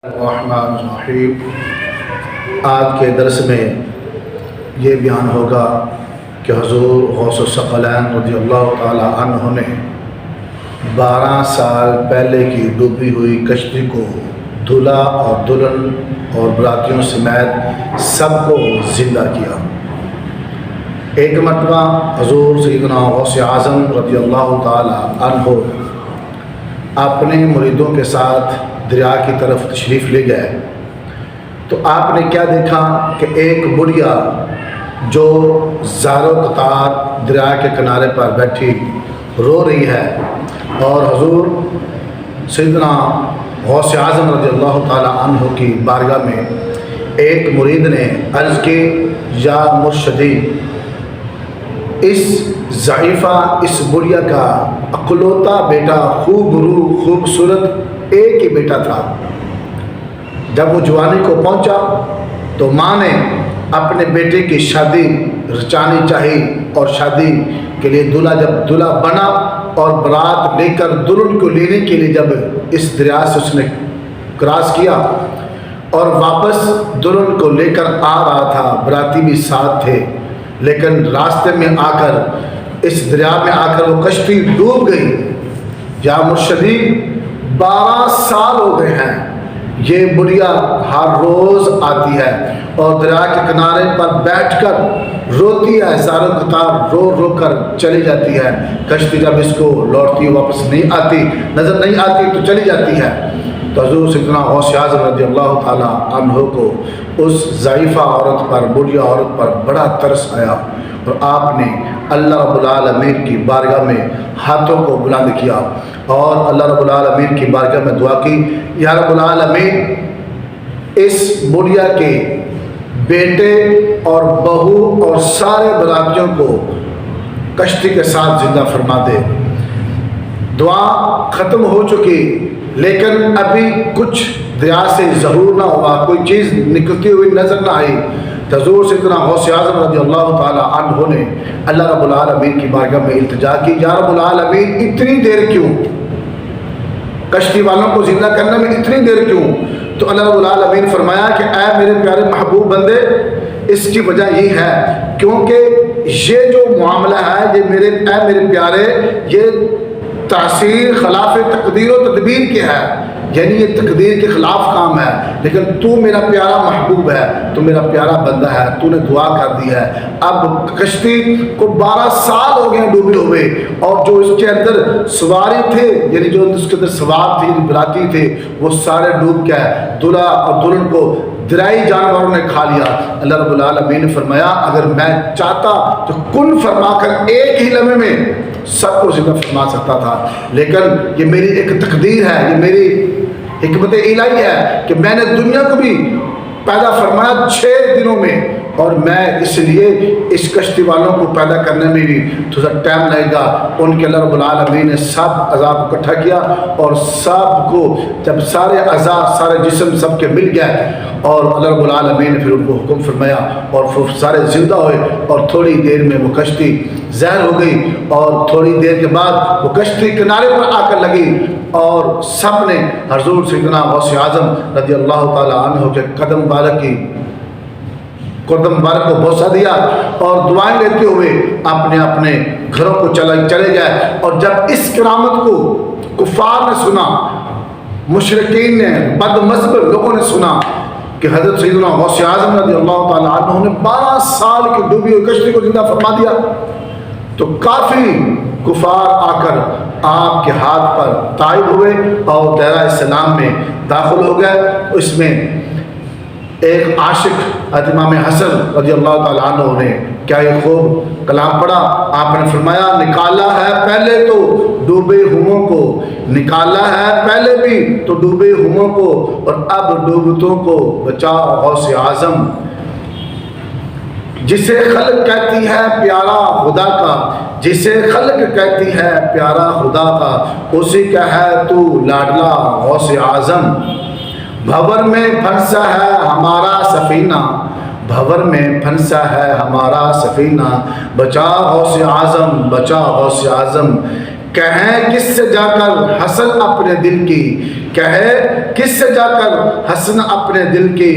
الرحمن الرحیم۔ آج کے درس میں یہ بیان ہوگا کہ حضور غوث الثقلین رضی اللہ تعالی عنہ نے 12 سال پہلے کی ڈوبی ہوئی کشتی کو دولہا اور دلہن اور براتیوں سمیت سب کو زندہ کیا۔ ایک مرتبہ حضور سیدنا غوث اعظم رضی اللہ تعالی عنہ اپنے مریدوں کے ساتھ دریا کی طرف تشریف لے گئے تو آپ نے کیا دیکھا کہ ایک بڑھیا جو زارو قطار دریا کے کنارے پر بیٹھی رو رہی ہے، اور حضور سیدنا غوث اعظم رضی اللہ تعالی عنہ کی بارگاہ میں ایک مرید نے عرض کی، یا مرشدی، اس ضعیفہ اس بڑھیا کا اکلوتا بیٹا خوب روح خوبصورت ایک ہی بیٹا تھا۔ جب وہ جوانی کو پہنچا تو ماں نے اپنے بیٹے کی شادی رچانی چاہی، اور شادی کے لیے جب دلہا بنا اور برات لے کر دلہن کو لینے کے لیے جب اس دریا سے اس نے کراس کیا اور واپس دلہن کو لے کر آ رہا تھا، براتی بھی ساتھ تھے، لیکن راستے میں آ کر اس دریا میں آ کر وہ کشتی ڈوب گئی۔ یا مرشدی، 12 سال ہو گئے ہیں، یہ بڑھیا ہر روز آتی ہے اور دریا کے کنارے پر بیٹھ کر روتی ہے، زارو قطار رو رو کر چلی جاتی ہے۔ کشتی جب اس کو لوٹتی واپس نہیں آتی، نظر نہیں آتی تو چلی جاتی ہے۔ تو حضور سیدنا غوث اعظم رضی اللہ تعالی عنہ کو اس ضعیفہ عورت پر، بڑھیا عورت پر بڑا ترس آیا، اور آپ نے اللہ رب العالمین کی بارگاہ میں ہاتھوں کو بلند کیا اور اللہ رب العالمین کی بارگاہ میں دعا کی، یا رب العالمین، اس بڑھیا کے بیٹے اور بہو اور سارے براتیوں کو کشتی کے ساتھ زندہ فرما دے۔ دعا ختم ہو چکی، لیکن ابھی کچھ دریا سے ظہور نہ ہوا، کوئی چیز نکلتی ہوئی نظر نہ آئی۔ حضور سیدنا غوث اعظم رضی اللہ تعالی عنہ نے اللہ رب العالمین کی بارگاہ میں التجا کی، یا رب العالمین، اتنی دیر کیوں؟ کشتی والوں کو زندہ کرنے میں اتنی دیر کیوں؟ تو اللہ رب العالمین فرمایا کہ اے میرے پیارے محبوب بندے، اس کی وجہ یہ ہے کیونکہ یہ جو معاملہ ہے، یہ میرے پیارے، یہ تاثیر خلاف تقدیر و تدبیر کے ہے، یعنی یہ تقدیر کے خلاف کام ہے، لیکن تو میرا پیارا محبوب ہے، تو میرا پیارا بندہ ہے، تو نے دعا کر دی ہے۔ اب کشتی کو 12 سال ہو گئے ڈوبے ہوئے، اور جو اس کے اندر سواری تھے، یعنی جو اس کے اندر سوار تھے، یعنی براتی تھے، وہ سارے ڈوب گئے، دلہا اور دلہن کو دریائی جانوروں نے کھا لیا۔ اللہ رب العالمین نے فرمایا، اگر میں چاہتا تو کن فرما کر ایک ہی لمحے میں سب کو زندہ فرما سکتا تھا، لیکن یہ میری ایک تقدیر ہے، یہ میری حکمت الہی ہے کہ میں نے دنیا کو بھی پیدا فرمایا 6 دنوں میں، اور میں اس لیے اس کشتی والوں کو پیدا کرنے میں بھی تھوڑا ٹائم لگے گا۔ ان کے اللہ رب العالمین نے سب عذاب اکٹھا کیا، اور سب کو جب سارے عذاب، سارے جسم سب کے مل گئے، اور اللہ رب العالمین نے پھر ان کو حکم فرمایا، اور وہ سارے زندہ ہوئے، اور تھوڑی دیر میں وہ کشتی زہر ہو گئی، اور تھوڑی دیر کے بعد وہ کشتی کنارے پر آ کر لگی، اور سب نے حضور سیدنا غوث اعظم رضی اللہ تعالی عنہ کے قدم مبارک کو بوسہ دیا، اور دعائیں لیتے ہوئے اپنے اپنے گھروں کو چلے گئے۔ اور جب اس کرامت کو کفار نے سنا، مشرکین نے، بد مذہب لوگوں نے سنا کہ حضرت سیدنا غوث اعظم رضی اللہ تعالی عنہ نے 12 سال کی ڈوبی ہوئی کشتی کو زندہ فرما دیا، تو کافی کفار آ کر آپ کے ہاتھ پر طائب ہوئے اور دائرہ اسلام میں داخل ہو گئے۔ اس میں ایک عاشق امام حسن رضی اللہ تعالیٰ عنہ نے کیا یہ خوب کلام پڑھا، آپ نے فرمایا، نکالا ہے پہلے تو ڈوبے ہوئوں کو، نکالا ہے پہلے بھی تو ڈوبے ہوئوں کو، اور اب ڈوبتوں کو بچا غوث اعظم۔ جسے خلق کہتی ہے پیارا خدا کا، جسے خلق کہتی ہے پیارا خدا کا، اسی کا ہے تو لاڈلا غوث اعظم۔ بھور میں پھنسا ہے ہمارا سفینہ، بھور میں پھنسا ہے ہمارا سفینہ، بچا غوث اعظم، بچا غوث اعظم۔ کہیں کس سے جا کر حسن اپنے دل کی، کیا ہے؟ کس سے جا کر حسن اپنے دل کی